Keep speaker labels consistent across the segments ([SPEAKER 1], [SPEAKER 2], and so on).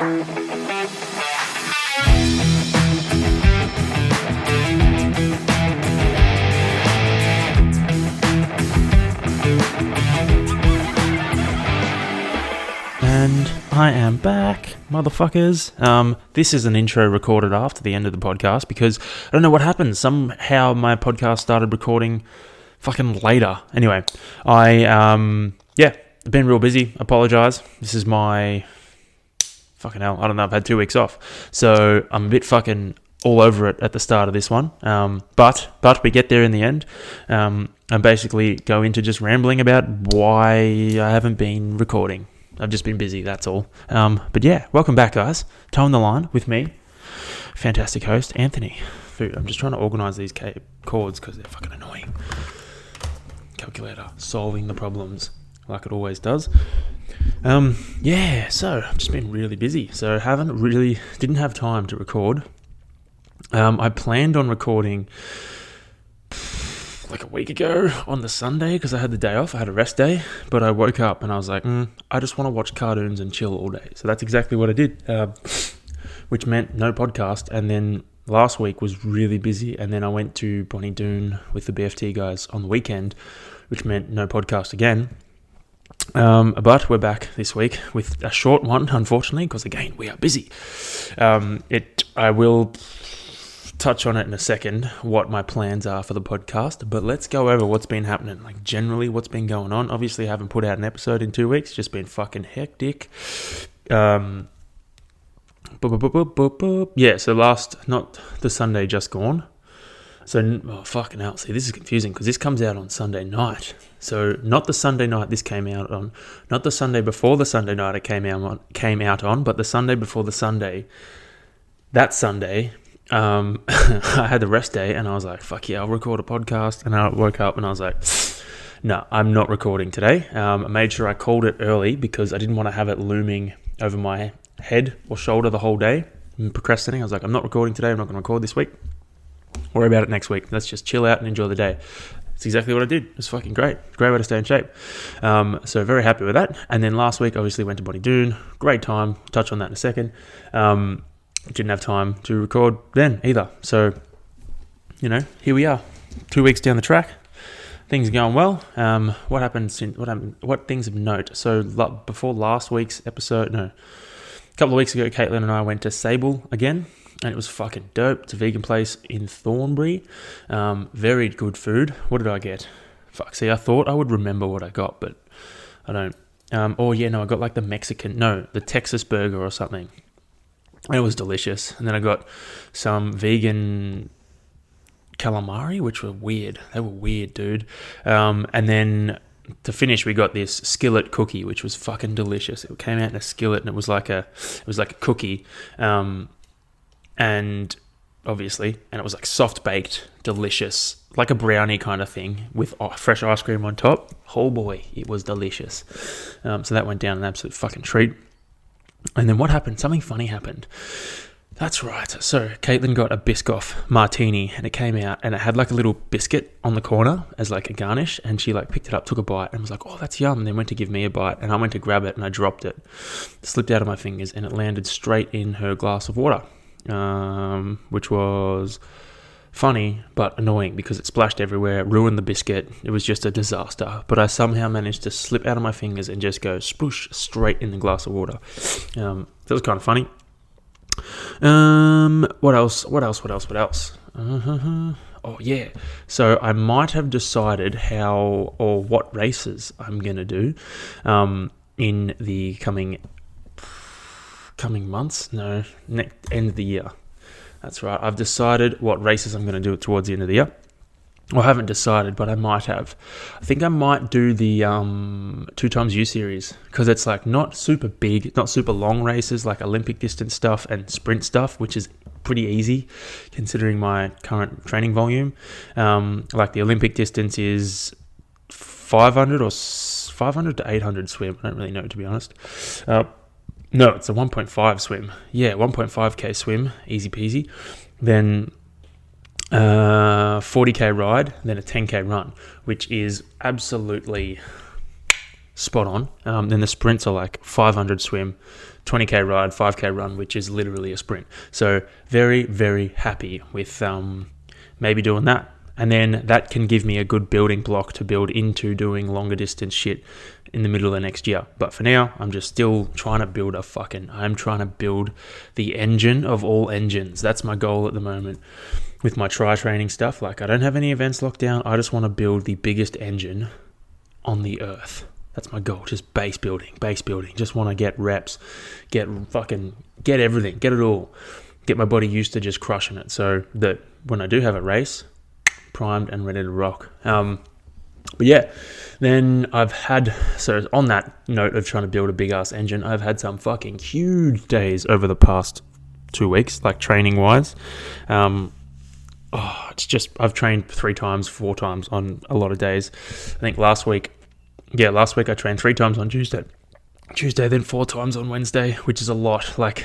[SPEAKER 1] And I am back, motherfuckers. This is an intro recorded after the end of the podcast because I don't know what happened. Somehow my podcast started recording fucking later. Anyway, I've been real busy. Apologise. This is my fucking hell. I don't know. I've had 2 weeks off, so I'm a bit fucking all over it at the start of this one. But we get there in the end. I basically go into just rambling about why I haven't been recording. I've just been busy, that's all. But yeah, welcome back, guys. Toe on the line with me, fantastic host, Anthony. I'm just trying to organise these chords because they're fucking annoying. Calculator, solving the problems like it always does. So I've just been really busy. So didn't have time to record. I planned on recording like a week ago on the Sunday because I had the day off. I had a rest day, but I woke up and I was like, I just want to watch cartoons and chill all day. So that's exactly what I did, which meant no podcast. And then last week was really busy, and then I went to Doon with the BFT guys on the weekend, which meant no podcast again. But we're back this week with a short one, unfortunately, because again, we are busy. I will touch on it in a second, what my plans are for the podcast, but let's go over what's been happening, like generally what's been going on. Obviously, I haven't put out an episode in 2 weeks, just been fucking hectic. So not the Sunday just gone. So, fucking hell, see, this is confusing because this comes out on Sunday night. So, not the Sunday night this came out on, not the Sunday before the Sunday night it came out on, but the Sunday before the Sunday, that Sunday, I had the rest day and I was like, fuck yeah, I'll record a podcast. And I woke up and I was like, no, I'm not recording today. I made sure I called it early because I didn't want to have it looming over my head or shoulder the whole day and procrastinating. I was like, I'm not recording today. I'm not going to record this week. Worry about it next week. Let's just chill out and enjoy the day. It's exactly what I did. It was fucking great. Great way to stay in shape. So very happy with that. And then last week, obviously went to Doon. Great time. Touch on that in a second. Didn't have time to record then either. So, here we are, 2 weeks down the track. Things are going well. What things of note? So before last week's episode, a couple of weeks ago, Caitlin and I went to Sable again, and it was fucking dope. It's a vegan place in Thornbury. Very good food. What did I get? Fuck, see, I thought I would remember what I got, but I don't. I got like the Texas burger or something. And it was delicious. And then I got some vegan calamari, which were weird. They were weird, dude. And then to finish, we got this skillet cookie, which was fucking delicious. It came out in a skillet, and it was like a cookie, and it was like soft baked, delicious, like a brownie kind of thing with fresh ice cream on top. Oh boy, it was delicious. So that went down an absolute fucking treat. And then what happened? Something funny happened. That's right. So Caitlin got a Biscoff martini, and it came out, and it had like a little biscuit on the corner as like a garnish, and she like picked it up, took a bite, and was like, "Oh, that's yum." And then went to give me a bite, and I went to grab it, and I dropped it. It slipped out of my fingers, and it landed straight in her glass of water, which was funny but annoying because it splashed everywhere, ruined the biscuit. It was just a disaster. But I somehow managed to slip out of my fingers and just go sploosh straight in the glass of water. That was kind of funny. What else? Oh yeah. So I might have decided how or what races I'm gonna do in the coming months. No, end of the year. That's right. I've decided what races I'm going to do towards the end of the year. Well, I haven't decided, but I might have. I think I might do the 2xU series because it's like not super big, not super long races like Olympic distance stuff and sprint stuff, which is pretty easy considering my current training volume. Like the Olympic distance is 500 to 800 swim. I don't really know, to be honest. No, it's a 1.5 swim. Yeah, 1.5k swim, easy peasy. Then 40k ride, then a 10k run, which is absolutely spot on. Then the sprints are like 500 swim, 20k ride, 5k run, which is literally a sprint. So very, very happy with maybe doing that. And then that can give me a good building block to build into doing longer distance shit in the middle of next year. But for now, I'm just still trying to build I'm trying to build the engine of all engines. That's my goal at the moment with my tri training stuff. Like, I don't have any events locked down. I just want to build the biggest engine on the earth. That's my goal. Just base building. Just want to get reps, get everything, get it all. Get my body used to just crushing it so that when I do have a race, primed and ready to rock. But yeah, then so on that note of trying to build a big ass engine, I've had some fucking huge days over the past 2 weeks, like training wise. It's just, I've trained 3 times, 4 times on a lot of days. I think last week I trained 3 times on Tuesday, then 4 times on Wednesday, which is a lot. Like,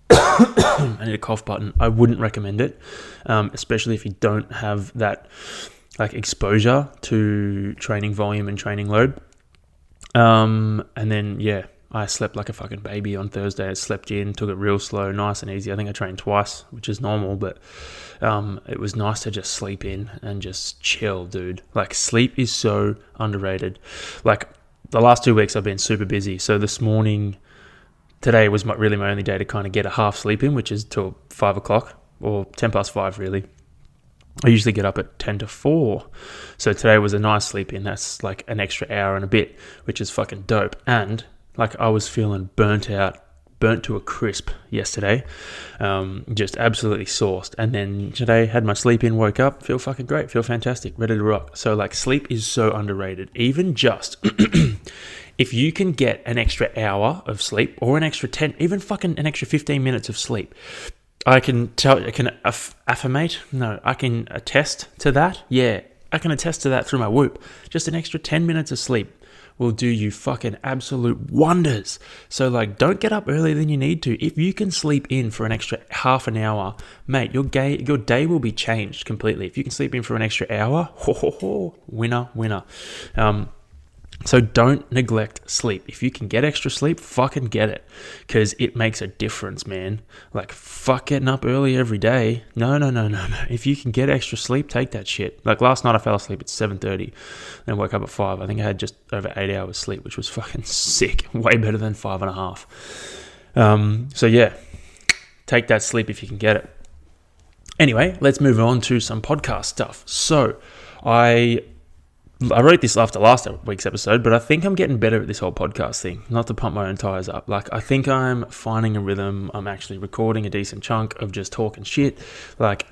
[SPEAKER 1] I need a cough button. I wouldn't recommend it, especially if you don't have that like exposure to training volume and training load. And then I slept like a fucking baby on Thursday. I slept in, took it real slow, nice and easy. I think I trained twice, which is normal, but it was nice to just sleep in and just chill, dude. Like, sleep is so underrated. Like, the last 2 weeks I've been super busy. So today was my only day to kind of get a half sleep in, which is till 5 o'clock or 10 past 5 really. I usually get up at 10 to 4. So today was a nice sleep in. That's like an extra hour and a bit, which is fucking dope. And like, I was feeling burnt to a crisp yesterday. Just absolutely sauced. And then today had my sleep in, woke up, feel fucking great, feel fantastic, ready to rock. So like, sleep is so underrated. Even just if you can get an extra hour of sleep or an extra 10, even fucking an extra 15 minutes of sleep, I can attest to that. Yeah, I can attest to that through my Whoop. Just an extra 10 minutes of sleep will do you fucking absolute wonders. So like, don't get up earlier than you need to. If you can sleep in for an extra half an hour, mate, your day will be changed completely. If you can sleep in for an extra hour, winner. So don't neglect sleep. If you can get extra sleep, fucking get it, because it makes a difference, man. Like, fuck getting up early every day. No. If you can get extra sleep, take that shit. Like, last night I fell asleep at 7:30 and woke up at 5. I think I had just over 8 hours sleep, which was fucking sick. Way better than 5.5. So yeah, take that sleep if you can get it. Anyway, let's move on to some podcast stuff. So I wrote this after last week's episode, but I think I'm getting better at this whole podcast thing. Not to pump my own tires up. Like, I think I'm finding a rhythm. I'm actually recording a decent chunk of just talking shit. Like,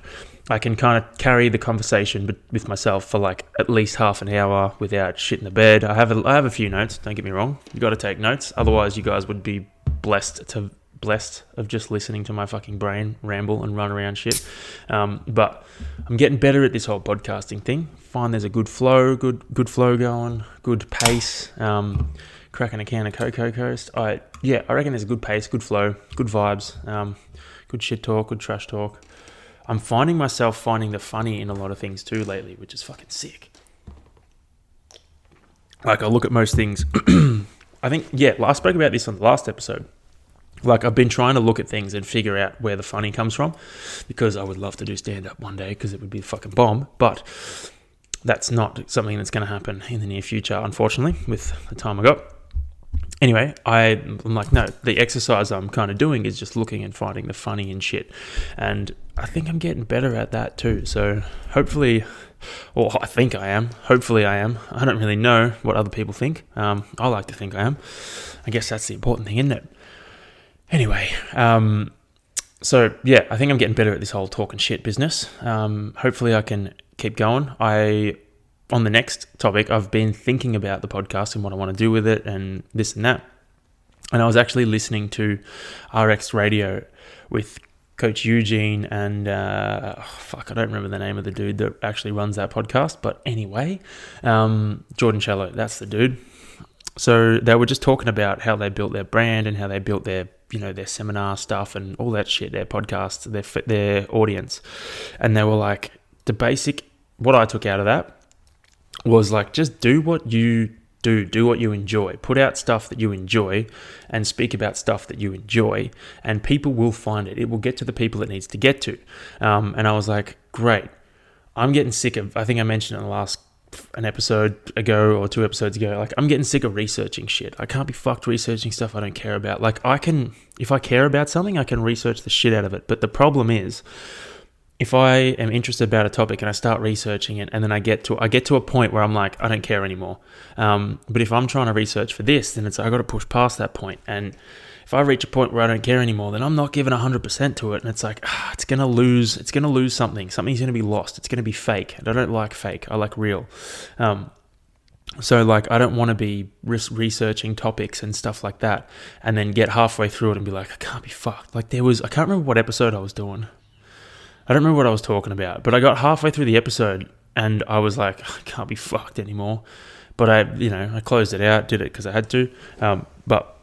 [SPEAKER 1] I can kind of carry the conversation with myself for like at least half an hour without shit in the bed. I have a few notes. Don't get me wrong. You got to take notes. Otherwise, you guys would be blessed of just listening to my fucking brain ramble and run around shit. But I'm getting better at this whole podcasting thing. Find there's a good flow going, good pace. Cracking a can of Cocoa Coast. I reckon there's a good pace, good flow, good vibes, good shit talk, good trash talk. I'm finding myself finding the funny in a lot of things too lately, which is fucking sick. Like, I look at most things. I think, I spoke about this on the last episode. Like, I've been trying to look at things and figure out where the funny comes from, because I would love to do stand-up one day, because it would be a fucking bomb. But that's not something that's going to happen in the near future, unfortunately, with the time I got. Anyway, I'm like, no, the exercise I'm kind of doing is just looking and finding the funny and shit. And I think I'm getting better at that too. So hopefully, or I think I am. Hopefully I am. I don't really know what other people think. I like to think I am. I guess that's the important thing, isn't it? Anyway, so yeah, I think I'm getting better at this whole talking shit business. Hopefully I can keep going. On the next topic, I've been thinking about the podcast and what I want to do with it and this and that. And I was actually listening to RX Radio with Coach Eugene and, I don't remember the name of the dude that actually runs that podcast. But anyway, Jordan Cello, that's the dude. So they were just talking about how they built their brand and how they built their, their seminar stuff and all that shit, their podcasts, their audience. And they were like, what I took out of that was like, just do what you do what you enjoy. Put out stuff that you enjoy and speak about stuff that you enjoy, and people will find it. It will get to the people it needs to get to. And I was like, great. I'm getting sick of, I think I mentioned it in the last an episode ago or 2 episodes ago, like, I'm getting sick of researching shit. I can't be fucked researching stuff I don't care about. Like, if I care about something, I can research the shit out of it. But the problem is, if I am interested about a topic and I start researching it, and then I get to a point where I'm like, I don't care anymore. But if I'm trying to research for this, then I got to push past that point. And if I reach a point where I don't care anymore, then I'm not giving 100% to it. And it's like, it's going to lose something. Something's going to be lost. It's going to be fake. And I don't like fake. I like real. So like, I don't want to be researching topics and stuff like that, and then get halfway through it and be like, I can't be fucked. Like, I can't remember what episode I was doing. I don't remember what I was talking about, but I got halfway through the episode and I was like, I can't be fucked anymore. But I closed it out, did it because I had to. But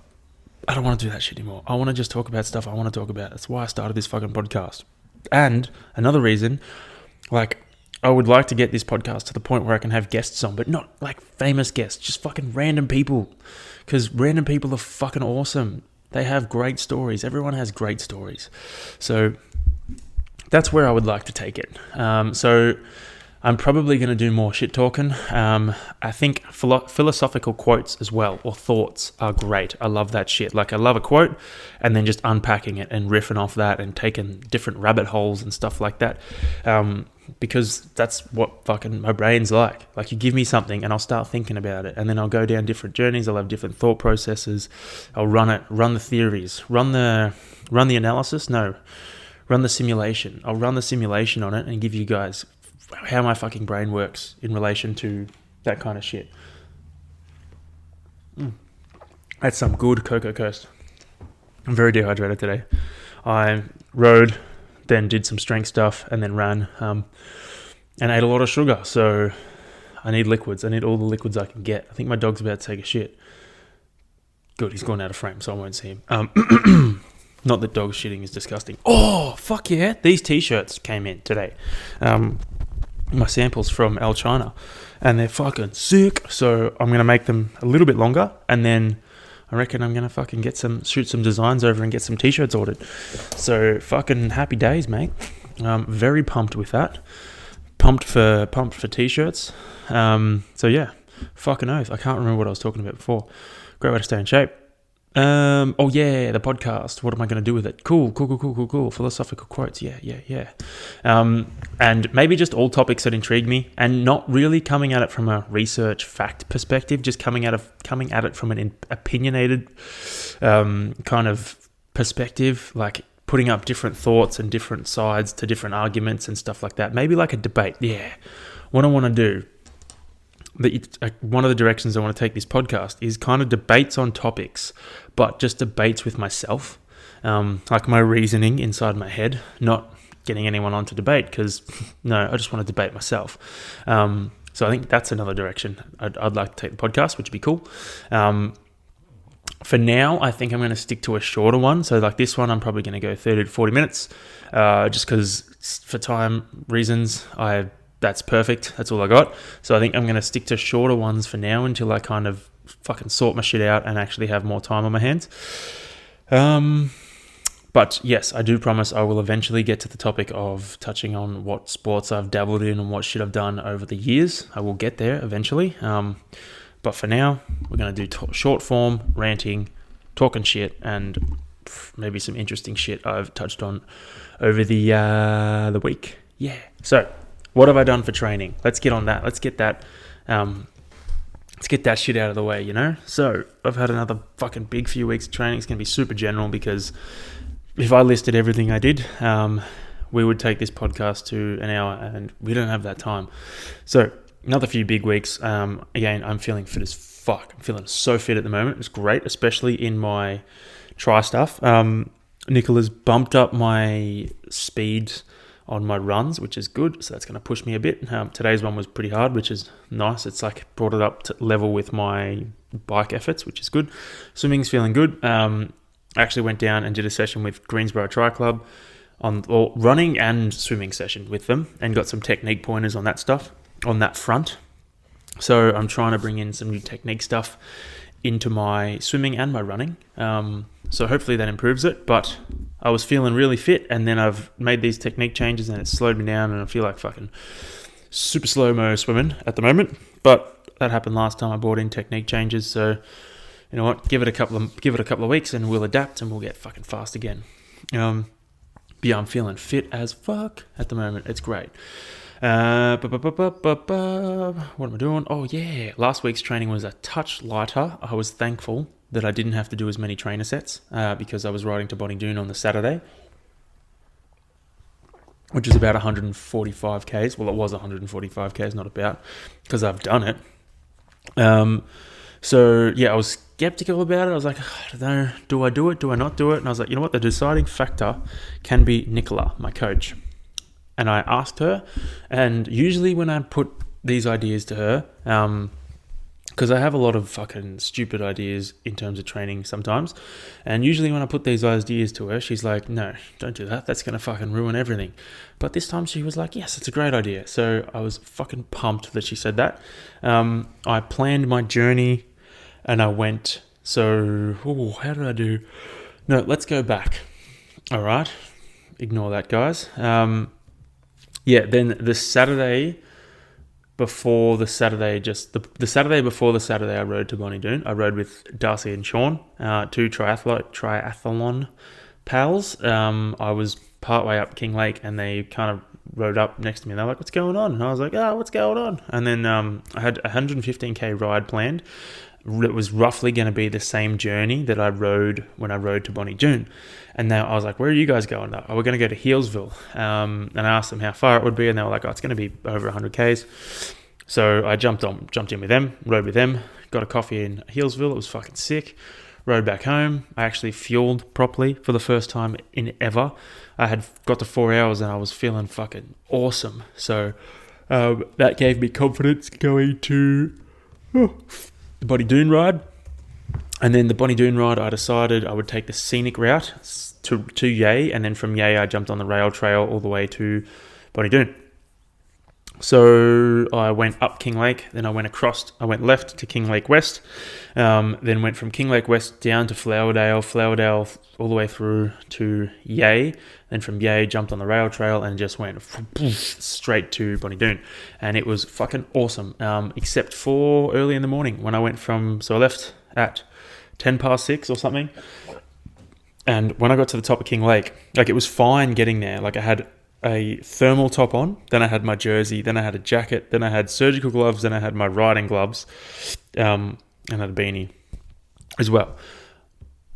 [SPEAKER 1] I don't want to do that shit anymore. I want to just talk about stuff I want to talk about. That's why I started this fucking podcast. And another reason, like, I would like to get this podcast to the point where I can have guests on, but not like famous guests, just fucking random people. Because random people are fucking awesome. They have great stories. Everyone has great stories. So that's where I would like to take it. So I'm probably going to do more shit talking. I think philosophical quotes as well, or thoughts, are great. I love that shit. Like, I love a quote and then just unpacking it and riffing off that and taking different rabbit holes and stuff like that. Because that's what fucking my brain's like. Like, you give me something and I'll start thinking about it, and then I'll go down different journeys. I'll have different thought processes. I'll run the theories, run the analysis. No. Run the simulation. I'll run the simulation on it and give you guys how my fucking brain works in relation to that kind of shit. That's some good Cocoa Coast. I'm very dehydrated today. I rode, then did some strength stuff, and then ran, and ate a lot of sugar. So I need liquids. I need all the liquids I can get. I think my dog's about to take a shit. Good, he's gone out of frame, so I won't see him. Not that dog shitting is disgusting. Oh, fuck yeah. These t-shirts came in today. My samples from El China. And they're fucking sick. So I'm going to make them a little bit longer. And then I reckon I'm going to fucking shoot some designs over and get some t-shirts ordered. So fucking happy days, mate. Very pumped with that. Pumped for t-shirts. So yeah, fucking oath. I can't remember what I was talking about before. Great way to stay in shape. Oh yeah, the podcast. What am I going to do with it? Cool. Philosophical quotes. Yeah. And maybe just all topics that intrigue me, and not really coming at it from a research fact perspective, just coming at it from an opinionated kind of perspective, like putting up different thoughts and different sides to different arguments and stuff like that. Maybe like a debate. Yeah. What I want to do, one of the directions I want to take this podcast is kind of debates on topics, but just debates with myself, like my reasoning inside my head, not getting anyone on to debate, because no, I just want to debate myself. So I think that's another direction I'd like to take the podcast, which would be cool. For now, I think I'm going to stick to a shorter one. So like this one, I'm probably going to go 30 to 40 minutes, just because for time reasons, that's perfect. That's all I got. So I think I'm going to stick to shorter ones for now until I kind of fucking sort my shit out and actually have more time on my hands. But yes, I do promise I will eventually get to the topic of touching on what sports I've dabbled in and what shit I've done over the years. I will get there eventually. But for now, we're going to do short form, ranting, talking shit, and maybe some interesting shit I've touched on over the week. Yeah. So what have I done for training? Let's get on that. Let's get that shit out of the way, you know? So I've had another fucking big few weeks of training. It's going to be super general, because if I listed everything I did, we would take this podcast to an hour, and we don't have that time. So another few big weeks. Again, I'm feeling fit as fuck. I'm feeling so fit at the moment. It's great, especially in my tri stuff. Nicola's bumped up my speed on my runs, which is good. So that's going to push me a bit. Today's one was pretty hard, which is nice. It's like brought it up to level with my bike efforts, which is good. Swimming's feeling good. I actually went down and did a session with Greensboro Tri Club running and swimming session with them, and got some technique pointers on that stuff, on that front. So I'm trying to bring in some new technique stuff into my swimming and my running. So hopefully that improves it. But I was feeling really fit, and then I've made these technique changes, and it slowed me down, and I feel like fucking super slow-mo swimming at the moment. But that happened last time I brought in technique changes. So you know what? Give it a couple of weeks, and we'll adapt, and we'll get fucking fast again. But yeah, I'm feeling fit as fuck at the moment. It's great. What am I doing? Oh yeah, last week's training was a touch lighter. I was thankful that I didn't have to do as many trainer sets because I was riding to Doon on the Saturday, which is about 145 Ks. Well, it was 145 Ks, not about, because I've done it. So yeah, I was skeptical about it. I was like, I don't know, do I do it? Do I not do it? And I was like, you know what? The deciding factor can be Nicola, my coach. And I asked her, and usually when I put these ideas to her, because I have a lot of fucking stupid ideas in terms of training sometimes, and usually when I put these ideas to her, she's like, no, don't do that. That's going to fucking ruin everything. But this time she was like, yes, it's a great idea. So I was fucking pumped that she said that. I planned my journey, and I went, how did I do? No, let's go back. All right. Ignore that, guys. Yeah, then the Saturday before the Saturday, the Saturday before the Saturday, I rode to Doon. I rode with Darcy and Sean, two triathlon pals. I was partway up King Lake, and they kind of rode up next to me. And they're like, what's going on? And I was like, what's going on? And then I had a 115k ride planned. It was roughly going to be the same journey that I rode when I rode to Doon. And now I was like, where are you guys going? Oh, we're going to go to Healesville. And I asked them how far it would be, and they were like, it's going to be over 100 Ks. So I jumped in with them, rode with them, got a coffee in Healesville. It was fucking sick. Rode back home. I actually fueled properly for the first time in ever. I had got to 4 hours, and I was feeling fucking awesome. So that gave me confidence going to the Doon ride. And then the Doon ride, I decided I would take the scenic route to Yea, and then from Yea I jumped on the rail trail all the way to Doon. So I went up King Lake, then I went left to King Lake West, then went from King Lake West down to Flowerdale all the way through to Yea, then from Yea jumped on the rail trail and just went straight to Doon. And it was fucking awesome, except for early in the morning when I went so I left at 6:10 or something, and when I got to the top of King Lake, like, it was fine getting there. Like, I had a thermal top on, then I had my jersey, then I had a jacket, then I had surgical gloves, then I had my riding gloves, and I had a beanie as well.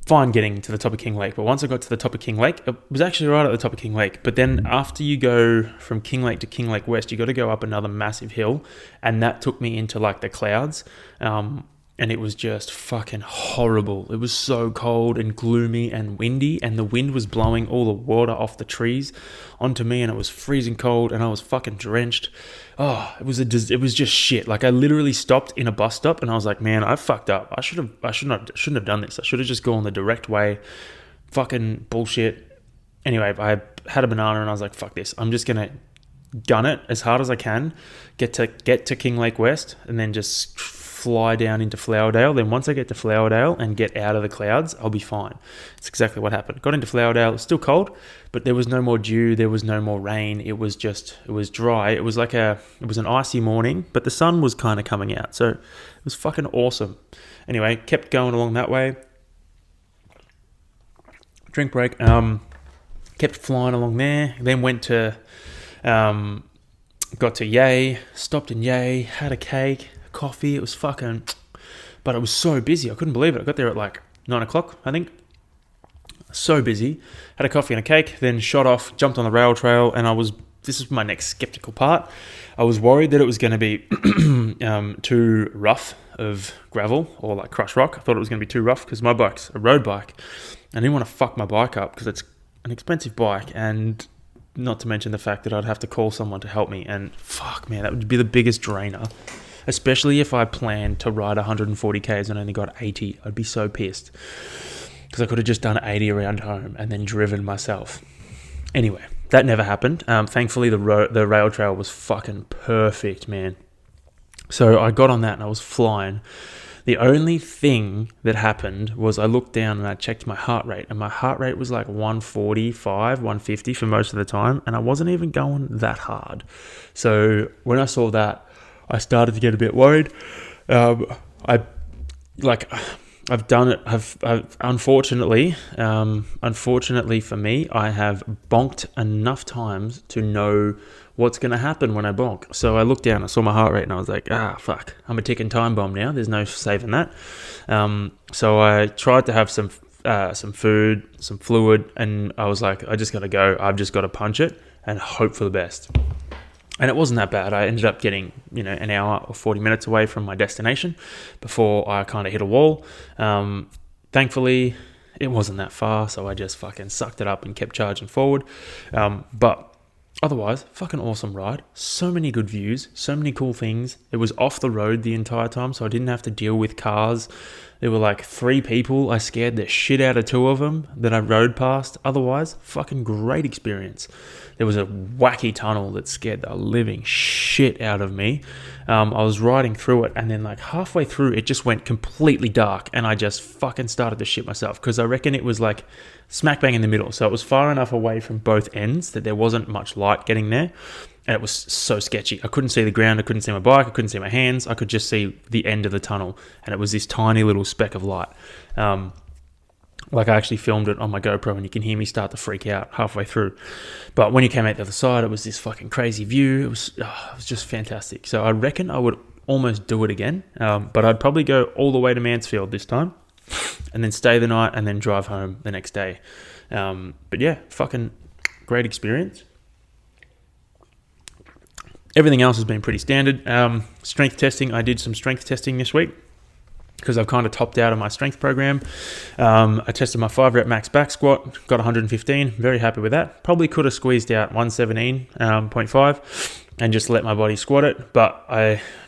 [SPEAKER 1] Fine getting to the top of King Lake, but once I got to the top of King Lake, it was actually right at the top of King Lake, but then after you go from King Lake to King Lake West, you got to go up another massive hill, and that took me into like the clouds, and it was just fucking horrible. It was so cold and gloomy and windy, and the wind was blowing all the water off the trees onto me, and it was freezing cold, and I was fucking drenched. Oh, it was just shit. Like, I literally stopped in a bus stop, and I was like, man, I fucked up. I shouldn't have done this. I should have just gone the direct way. Fucking bullshit. Anyway, I had a banana, and I was like, fuck this. I'm just gonna gun it as hard as I can, get to King Lake West, and then just fly down into Flowerdale. Then once I get to Flowerdale and get out of the clouds, I'll be fine. It's exactly what happened. Got into Flowerdale. It was still cold, but there was no more dew. There was no more rain. It was dry. It was an icy morning, but the sun was kind of coming out. So it was fucking awesome. Anyway, kept going along that way. Drink break. Kept flying along there. Then went to, got to Yea, stopped in Yea, had a cake, coffee. It was fucking, but it was so busy. I couldn't believe it. I got there at like 9 o'clock, I think. So busy. Had a coffee and a cake, then shot off, jumped on the rail trail, and this is my next skeptical part. I was worried that it was going to be too rough of gravel or like crushed rock. I thought it was going to be too rough because my bike's a road bike. I didn't want to fuck my bike up because it's an expensive bike, and not to mention the fact that I'd have to call someone to help me, and fuck, man, that would be the biggest drainer. Especially if I planned to ride 140 Ks and only got 80. I'd be so pissed. Because I could have just done 80 around home and then driven myself. Anyway, that never happened. Thankfully, the rail trail was fucking perfect, man. So I got on that and I was flying. The only thing that happened was I looked down and I checked my heart rate, and my heart rate was like 145, 150 for most of the time, and I wasn't even going that hard. So when I saw that, I started to get a bit worried. I've done it. Unfortunately for me, I have bonked enough times to know what's going to happen when I bonk. So I looked down, I saw my heart rate, and I was like, fuck, I'm a ticking time bomb now. There's no saving that. So I tried to have some food, some fluid, and I was like, I just got to go. I've just got to punch it and hope for the best. And it wasn't that bad. I ended up getting, an hour or 40 minutes away from my destination before I kind of hit a wall. Thankfully, it wasn't that far, so I just fucking sucked it up and kept charging forward. But otherwise, fucking awesome ride. So many good views, so many cool things. It was off the road the entire time, so I didn't have to deal with cars. There were like 3 people. I scared the shit out of 2 of them that I rode past. Otherwise, fucking great experience. There was a wacky tunnel that scared the living shit out of me. I was riding through it, and then like halfway through, it just went completely dark, and I just fucking started to shit myself because I reckon it was like smack bang in the middle. So it was far enough away from both ends that there wasn't much light getting there. And it was so sketchy. I couldn't see the ground. I couldn't see my bike. I couldn't see my hands. I could just see the end of the tunnel. And it was this tiny little speck of light. Like I actually filmed it on my GoPro, and you can hear me start to freak out halfway through. But when you came out the other side, it was this fucking crazy view. It was just fantastic. So I reckon I would almost do it again. But I'd probably go all the way to Mansfield this time, and then stay the night, and then drive home the next day. But yeah, fucking great experience. Everything else has been pretty standard. Strength testing. I did some strength testing this week because I've kind of topped out of my strength program. I tested my 5 rep max back squat, got 115. Very happy with that. Probably could have squeezed out 117.5 and just let my body squat it, but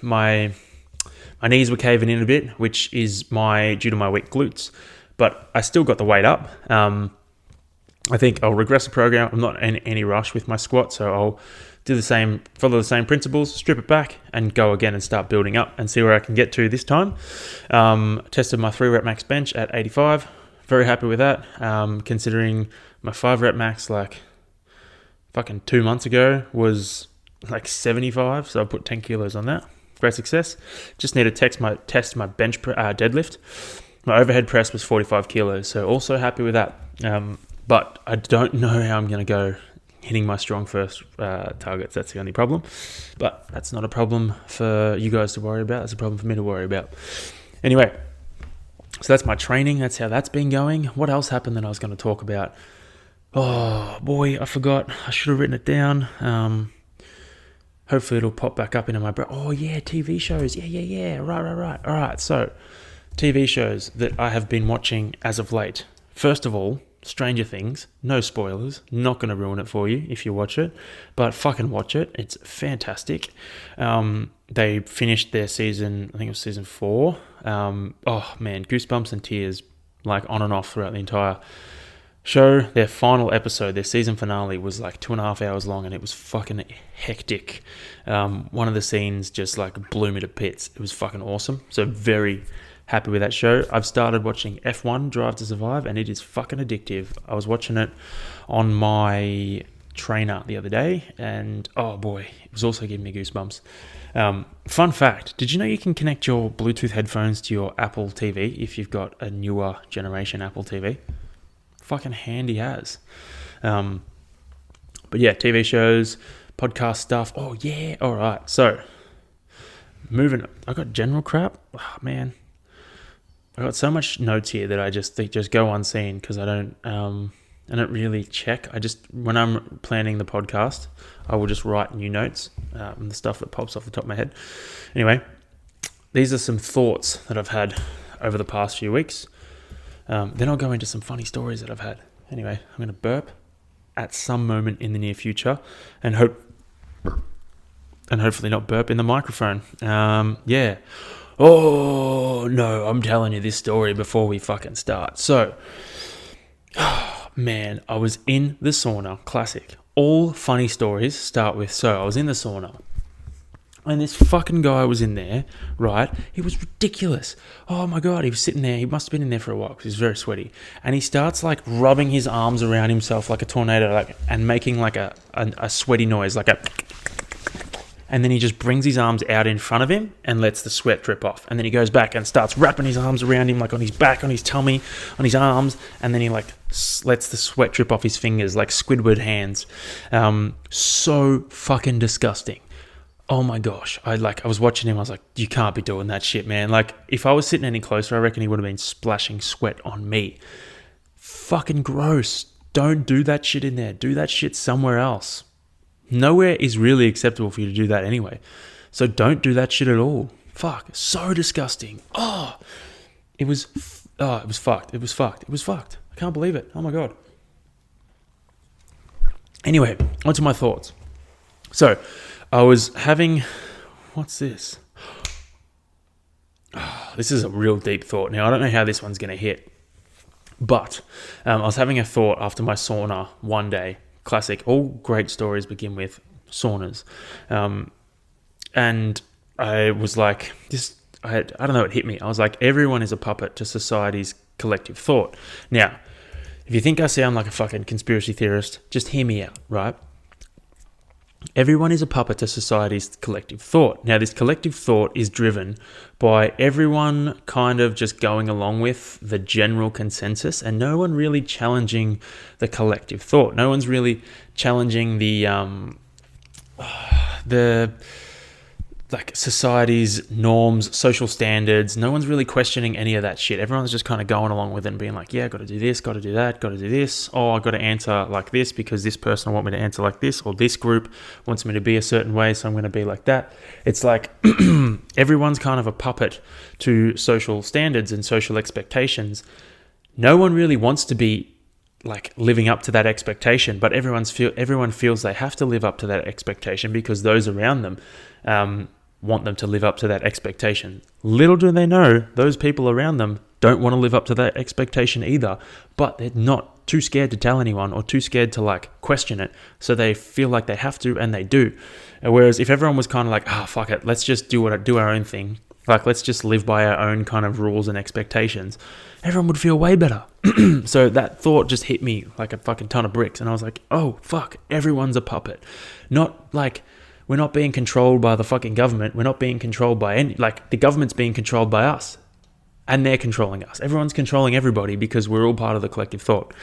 [SPEAKER 1] my knees were caving in a bit, which is due to my weak glutes. But I still got the weight up. I think I'll regress the program. I'm not in any rush with my squat, so I'll follow the same principles, strip it back, and go again and start building up and see where I can get to this time. Tested my 3 rep max bench at 85. Very happy with that. Considering my 5 rep max like fucking 2 months ago was like 75, so I put 10 kilos on that. Great success. Just need to test my bench deadlift. My overhead press was 45 kilos, so also happy with that. But I don't know how I'm going to go hitting my strong first targets. That's the only problem. But that's not a problem for you guys to worry about. That's a problem for me to worry about. Anyway, so that's my training. That's how that's been going. What else happened that I was going to talk about? Oh, boy, I forgot. I should have written it down. Hopefully it'll pop back up into my brain. Oh, yeah, TV shows. Yeah. Right. All right, so TV shows that I have been watching as of late. First of all, Stranger Things. No spoilers. Not going to ruin it for you if you watch it. But fucking watch it. It's fantastic. They finished their season, I think it was season 4. Oh, man, goosebumps and tears, like on and off throughout the entire show. Their final episode, their season finale, was like 2.5 hours long, and it was fucking hectic. One of the scenes just like blew me to bits. It was fucking awesome. So very happy with that show. I've started watching F1 Drive to Survive, and it is fucking addictive. I was watching it on my trainer the other day, and oh boy, it was also giving me goosebumps. Fun fact, did you know you can connect your Bluetooth headphones to your Apple TV if you've got a newer generation Apple TV? Fucking handy as. But yeah, TV shows, podcast stuff. Oh yeah, all right. So moving, I got general crap. Oh man, I got so much notes here that I just think just go unseen because I don't really check. When I'm planning the podcast, I will just write new notes and the stuff that pops off the top of my head. Anyway, these are some thoughts that I've had over the past few weeks. Then I'll go into some funny stories that I've had. Anyway, I'm going to burp at some moment in the near future and hopefully not burp in the microphone. Yeah. Oh, no, I'm telling you this story before we fucking start. So, man, I was in the sauna. Classic. All funny stories start with, so I was in the sauna. And this fucking guy was in there, right? He was ridiculous. Oh my God, he was sitting there. He must have been in there for a while because he's very sweaty. And he starts like rubbing his arms around himself like a tornado, like, and making like a sweaty noise, like a... And then he just brings his arms out in front of him and lets the sweat drip off. And then he goes back and starts wrapping his arms around him, like on his back, on his tummy, on his arms. And then he like lets the sweat drip off his fingers, like Squidward hands. So fucking disgusting. Oh my gosh. I was watching him. I was like, you can't be doing that shit, man. Like, if I was sitting any closer, I reckon he would have been splashing sweat on me. Fucking gross. Don't do that shit in there. Do that shit somewhere else. Nowhere is really acceptable for you to do that anyway. So don't do that shit at all. Fuck. So disgusting. It was fucked. It was fucked. I can't believe it. Oh my God. Anyway, on to my thoughts. So, I was having... What's this? This is a real deep thought. Now, I don't know how this one's going to hit. But I was having a thought after my sauna one day. Classic. All great stories begin with saunas. And I was like, I don't know, it hit me. I was like, everyone is a puppet to society's collective thought. Now, if you think I sound like a fucking conspiracy theorist, just hear me out, right? Everyone is a puppet to society's collective thought. Now, this collective thought is driven by everyone kind of just going along with the general consensus and no one really challenging the collective thought. No one's really challenging the like society's norms, social standards. No one's really questioning any of that shit. Everyone's just kind of going along with it and being like, yeah, got to do this, got to do that, got to do this. Oh, I got to answer like this because this person will want me to answer like this, or this group wants me to be a certain way, so I'm going to be like that. It's like everyone's kind of a puppet to social standards and social expectations. No one really wants to be like living up to that expectation, but everyone feels they have to live up to that expectation because those around them want them to live up to that expectation. Little do they know, those people around them don't want to live up to that expectation either, but they're not too scared to tell anyone or too scared to like question it. So they feel like they have to, and they do. Whereas if everyone was kind of like, fuck it, let's just do our own thing. Like, let's just live by our own kind of rules and expectations. Everyone would feel way better. So that thought just hit me like a fucking ton of bricks. And I was like, oh, fuck, everyone's a puppet. Not like, we're not being controlled by the fucking government. We're not being controlled by the government's being controlled by us. And they're controlling us. Everyone's controlling everybody because we're all part of the collective thought.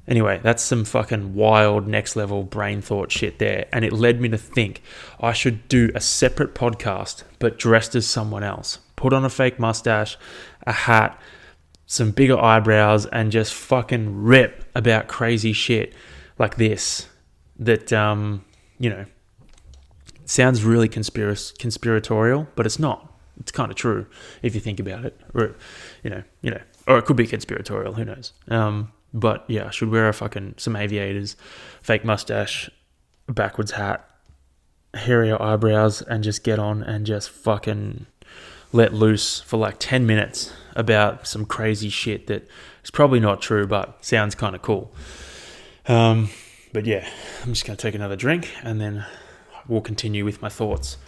[SPEAKER 1] Anyway, that's some fucking wild next level brain thought shit there. And it led me to think I should do a separate podcast, but dressed as someone else. Put on a fake mustache, a hat, some bigger eyebrows, and just fucking rip about crazy shit like this. That, sounds really conspiratorial, but it's not. It's kind of true if you think about it. Or, or it could be conspiratorial, who knows. But yeah, I should wear some aviators, fake mustache, backwards hat, hairier eyebrows, and just get on and just fucking let loose for like 10 minutes about some crazy shit that is probably not true, but sounds kind of cool. But yeah, I'm just going to take another drink and then we'll continue with my thoughts.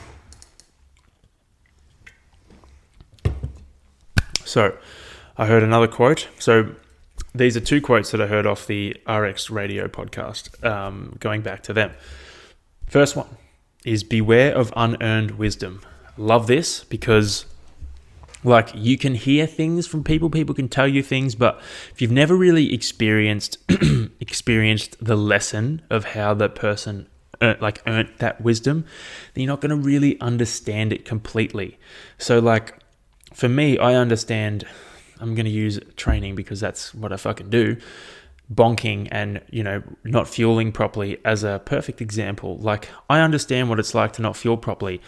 [SPEAKER 1] So I heard another quote. So these are two quotes that I heard off the RX radio podcast, going back to them. First one is, beware of unearned wisdom. Love this because like you can hear things from people can tell you things, but if you've never really experienced the lesson of how that person earned that wisdom, then you're not going to really understand it completely. So like for me, I understand, I'm going to use training because that's what I fucking do, bonking and, not fueling properly as a perfect example. Like I understand what it's like to not fuel properly,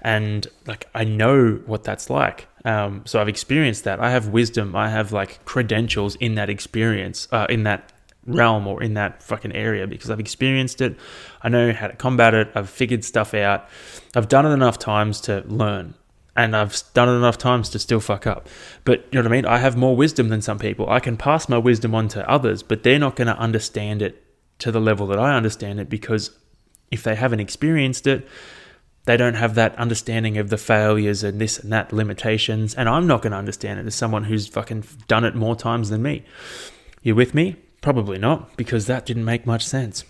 [SPEAKER 1] and like I know what that's like. So I've experienced that. I have wisdom. I have like credentials in that experience, in that realm or in that fucking area, because I've experienced it. I know how to combat it. I've figured stuff out. I've done it enough times to learn. And I've done it enough times to still fuck up. But you know what I mean? I have more wisdom than some people. I can pass my wisdom on to others, but they're not going to understand it to the level that I understand it, because if they haven't experienced it, They don't have that understanding of the failures and this and that limitations. And I'm not going to understand it as someone who's fucking done it more times than me. You with me? Probably not, because that didn't make much sense.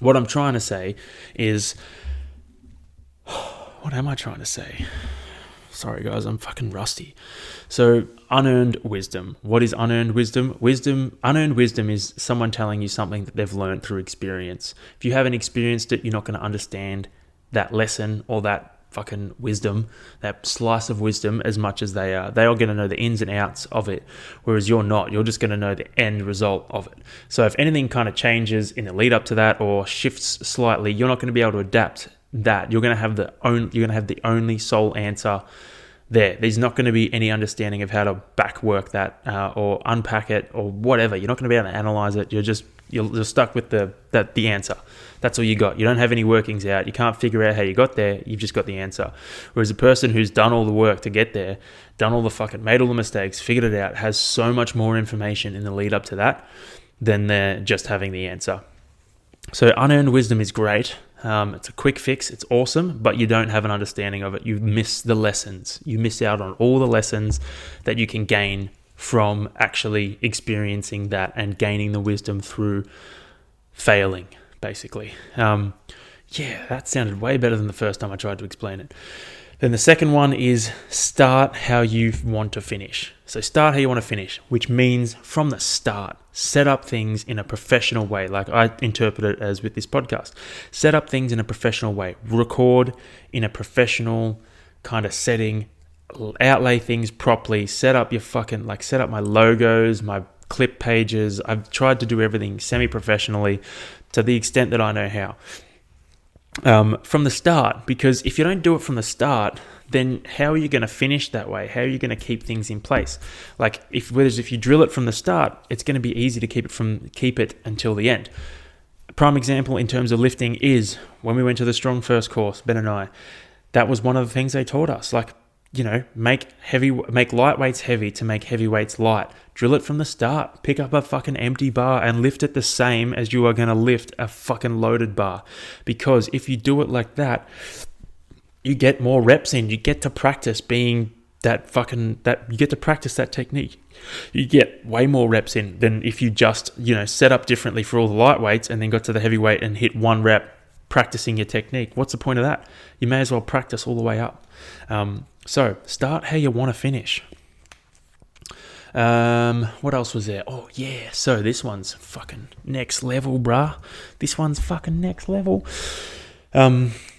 [SPEAKER 1] What I'm trying to say is, what am I trying to say? Sorry guys, I'm fucking rusty. So unearned wisdom. What is unearned wisdom? Unearned wisdom is someone telling you something that they've learned through experience. If you haven't experienced it, you're not going to understand that lesson or that fucking wisdom, that slice of wisdom as much as they are. They are going to know the ins and outs of it, whereas you're not. You're just going to know the end result of it. So if anything kind of changes in the lead up to that or shifts slightly, you're not going to be able to adapt that. You're going to have the only sole answer there. There's not going to be any understanding of how to back work that or unpack it or whatever. You're not going to be able to analyze it. You're stuck with the answer. That's all you got. You don't have any workings out. You can't figure out how you got there. You've just got the answer. Whereas a person who's done all the work to get there, made all the mistakes, figured it out, has so much more information in the lead up to that than they're just having the answer. So unearned wisdom is great. It's a quick fix. It's awesome, but you don't have an understanding of it. You miss the lessons. You miss out on all the lessons that you can gain from actually experiencing that and gaining the wisdom through failing, basically. That sounded way better than the first time I tried to explain it. Then the second one is start how you want to finish. So start how you want to finish, which means from the start, set up things in a professional way, like I interpret it as with this podcast. Set up things in a professional way. Record in a professional kind of setting. Outlay things properly. Set up my logos, my clip pages. I've tried to do everything semi-professionally to the extent that I know how. From the start, because if you don't do it from the start, then how are you going to finish that way? How are you going to keep things in place? Like if you drill it from the start, it's going to be easy to keep it until the end. A prime example in terms of lifting is when we went to the Strong First course, Ben and I. That was one of the things they taught us. Like, make light weights heavy to make heavy weights light. Drill it from the start. Pick up a fucking empty bar and lift it the same as you are going to lift a fucking loaded bar. Because if you do it like that, you get more reps in. You get to practice being you get to practice that technique. You get way more reps in than if you just, set up differently for all the light weights and then got to the heavyweight and hit one rep practicing your technique. What's the point of that? You may as well practice all the way up. So start how you want to finish. What else was there? Oh yeah. So this one's fucking next level, bruh. This one's fucking next level.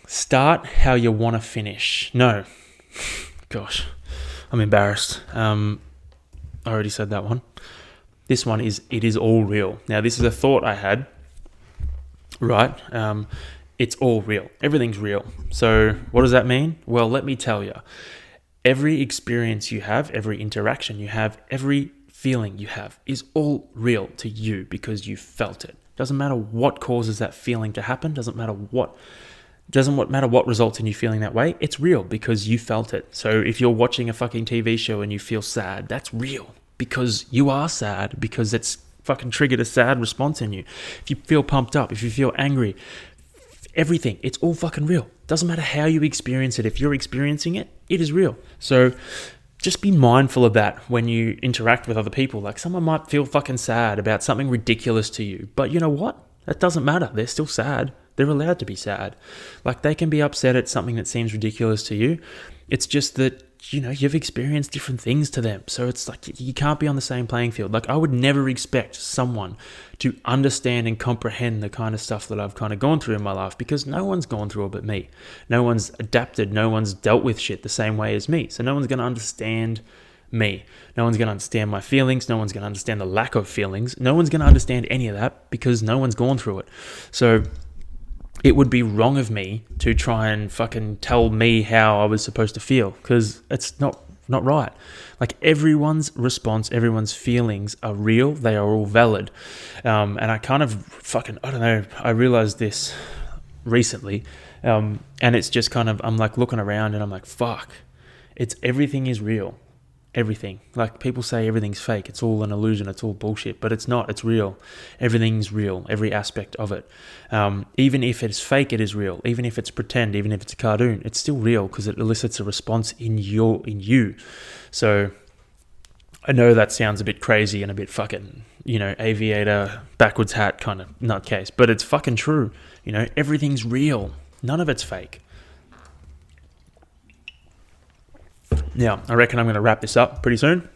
[SPEAKER 1] Start how you want to finish. No. Gosh, I'm embarrassed. I already said that one. This one is, it is all real. Now this is a thought I had, right? It's all real. Everything's real. So what does that mean? Well, let me tell you. Every experience you have, every interaction you have, every feeling you have is all real to you because you felt it. Doesn't matter what causes that feeling to happen. Doesn't matter what results in you feeling that way. It's real because you felt it. So if you're watching a fucking TV show and you feel sad, that's real because you are sad because it's fucking triggered a sad response in you. If you feel pumped up, if you feel angry, everything, it's all fucking real. Doesn't matter how you experience it. If you're experiencing it, it is real. So just be mindful of that when you interact with other people. Like someone might feel fucking sad about something ridiculous to you, but you know what? That doesn't matter. They're still sad. They're allowed to be sad. Like they can be upset at something that seems ridiculous to you. It's just that, you've experienced different things to them. So it's like you can't be on the same playing field. Like I would never expect someone to understand and comprehend the kind of stuff that I've kind of gone through in my life because no one's gone through it but me. No one's adapted. No one's dealt with shit the same way as me. So no one's going to understand me. No one's going to understand my feelings. No one's going to understand the lack of feelings. No one's going to understand any of that because no one's gone through it. So it would be wrong of me to try and fucking tell me how I was supposed to feel because it's not right. Like everyone's response, everyone's feelings are real. They are all valid. And I kind of I don't know, I realized this recently. And it's just kind of, I'm like looking around and I'm like, fuck, everything is real. everything. Like, people say everything's fake. It's all an illusion. It's all bullshit. But it's not. It's real. Everything's real. Every aspect of it. Even if it's fake, it is real. Even if it's pretend, even if it's a cartoon, it's still real because it elicits a response in you. So I know that sounds a bit crazy and a bit fucking, aviator, backwards hat kind of nutcase, but it's fucking true. Everything's real. None of it's fake. Now, I reckon I'm going to wrap this up pretty soon,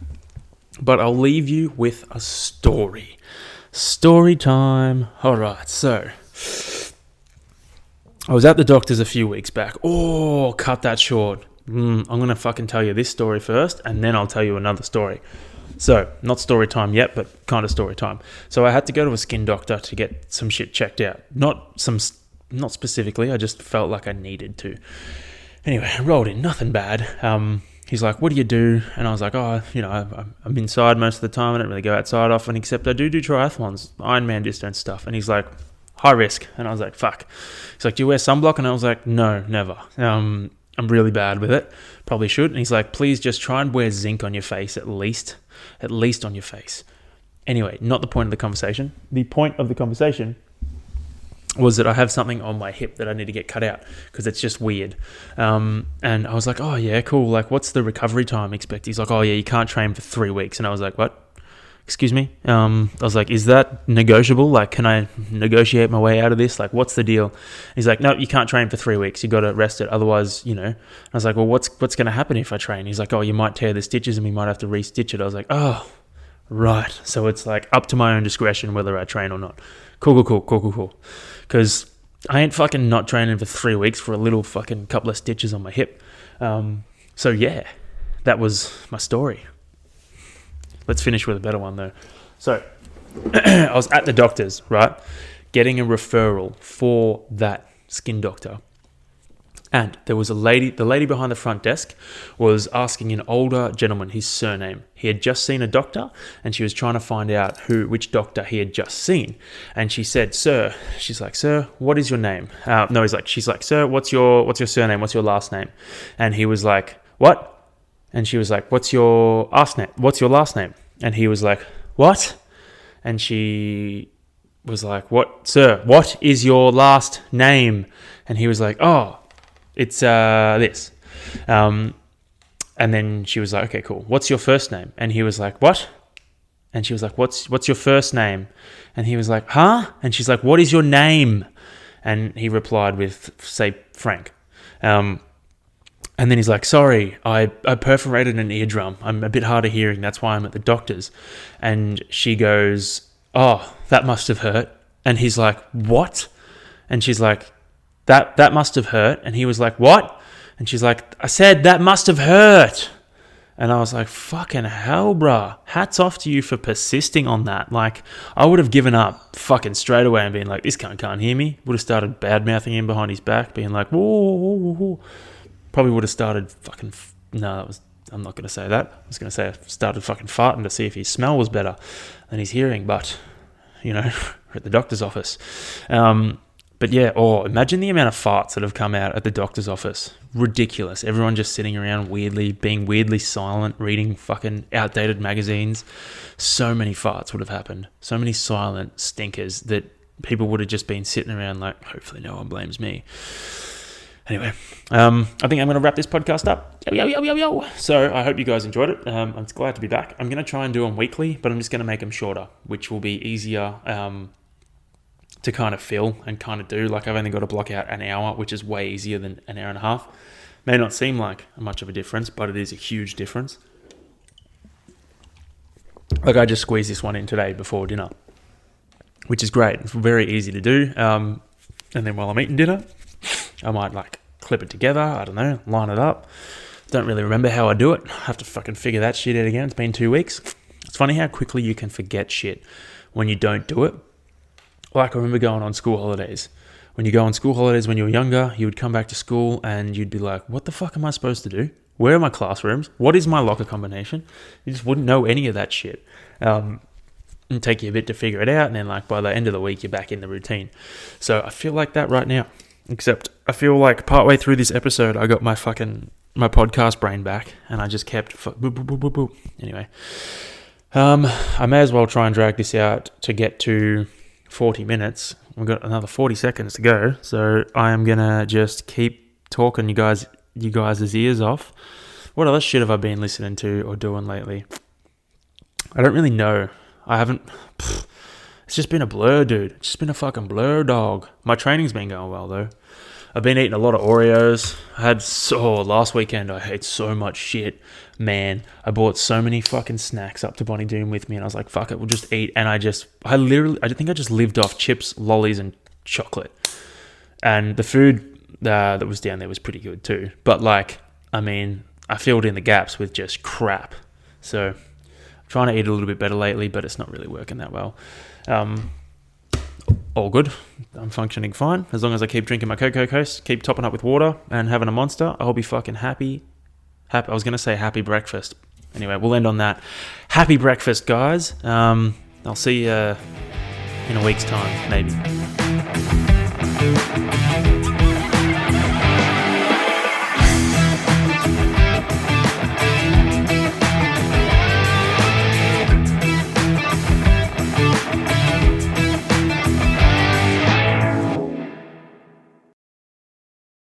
[SPEAKER 1] but I'll leave you with a story. Story time. All right, so I was at the doctor's a few weeks back. Oh, cut that short. I'm going to fucking tell you this story first, and then I'll tell you another story. So, not story time yet, but kind of story time. So I had to go to a skin doctor to get some shit checked out. Not specifically, I just felt like I needed to. Anyway, I rolled in, nothing bad. He's like, what do you do? And I was like, I'm inside most of the time. I don't really go outside often, except I do triathlons, Ironman distance stuff. And he's like, high risk. And I was like, fuck. He's like, do you wear sunblock? And I was like, no, never. I'm really bad with it. Probably should. And he's like, please just try and wear zinc on your face at least on your face. Anyway, not the point of the conversation. The point of the conversation was that I have something on my hip that I need to get cut out because it's just weird. And I was like, oh yeah, cool. Like, what's the recovery time expect? He's like, oh yeah, you can't train for 3 weeks. And I was like, what? Excuse me? I was like, is that negotiable? Like, can I negotiate my way out of this? Like, what's the deal? He's like, no, you can't train for 3 weeks. You got to rest it. Otherwise, I was like, well, what's going to happen if I train? He's like, oh, you might tear the stitches and we might have to re-stitch it. I was like, oh, right. So it's like up to my own discretion whether I train or not. Cool. Because I ain't fucking not training for 3 weeks for a little fucking couple of stitches on my hip. So yeah, that was my story. Let's finish with a better one though. So I was at the doctor's, right, getting a referral for that skin doctor. And there was the lady behind the front desk was asking an older gentleman his surname. He had just seen a doctor and she was trying to find out which doctor he had just seen. And she said, sir, she's like, sir, what is your name? She's like, sir, what's your surname? What's your last name? And he was like, what? And she was like, what's your last name? And he was like, what? And she was like, what, sir, what is your last name? And he was like, oh, it's this. And then she was like, okay, cool. What's your first name? And he was like, what? And she was like, what's your first name? And he was like, huh? And she's like, what is your name? And he replied with, say, Frank. And then he's like, sorry, I perforated an eardrum. I'm a bit hard of hearing. That's why I'm at the doctor's. And she goes, oh, that must have hurt. And he's like, what? And she's like, that must have hurt. And he was like, what? And she's like, I said that must have hurt. And I was like, fucking hell, bruh. Hats off to you for persisting on that. Like, I would have given up fucking straight away and been like, this cunt can't hear me. Would have started bad-mouthing him behind his back, being like, whoa. Probably would have started fucking... I'm not going to say that. I was going to say I started fucking farting to see if his smell was better than his hearing. But, we're at the doctor's office. But yeah, imagine the amount of farts that have come out at the doctor's office. Ridiculous. Everyone just sitting around being weirdly silent, reading fucking outdated magazines. So many farts would have happened. So many silent stinkers that people would have just been sitting around like, hopefully no one blames me. Anyway, I think I'm going to wrap this podcast up. Yo. So I hope you guys enjoyed it. I'm glad to be back. I'm going to try and do them weekly, but I'm just going to make them shorter, which will be easier to kind of fill and kind of do. Like, I've only got to block out an hour, which is way easier than an hour and a half. May not seem like much of a difference, but it is a huge difference. Like, I just squeezed this one in today before dinner, which is great. It's very easy to do. And then while I'm eating dinner, I might clip it together. I don't know, line it up. Don't really remember how I do it. I have to fucking figure that shit out again. It's been 2 weeks. It's funny how quickly you can forget shit when you don't do it. Like, I remember going on school holidays. When you go on school holidays when you were younger, you would come back to school and you'd be like, what the fuck am I supposed to do? Where are my classrooms? What is my locker combination? You just wouldn't know any of that shit. It'd take you a bit to figure it out. And then by the end of the week, you're back in the routine. So I feel like that right now. Except I feel like partway through this episode, I got my podcast brain back, and I just kept boop, boop, boop, boop, boop. Anyway, I may as well try and drag this out to get to 40 minutes. We've got another 40 seconds to go, so I am gonna just keep talking you guys' ears off. What other shit have I been listening to or doing lately? I don't really know. I haven't. It's just been a blur, dude. It's just been a fucking blur, dog. My training's been going well, though. I've been eating a lot of Oreos. Last weekend I ate so much shit. Man, I bought so many fucking snacks up to Bonnie Doon with me, and I was like, fuck it, we'll just eat. And I think I just lived off chips, lollies, and chocolate. And the food that was down there was pretty good too. But I filled in the gaps with just crap. So I'm trying to eat a little bit better lately, but it's not really working that well. All good. I'm functioning fine. As long as I keep drinking my Cocoa Coast, keep topping up with water and having a Monster, I'll be fucking happy. I was going to say happy breakfast. Anyway, we'll end on that. Happy breakfast, guys. I'll see you in a week's time, maybe.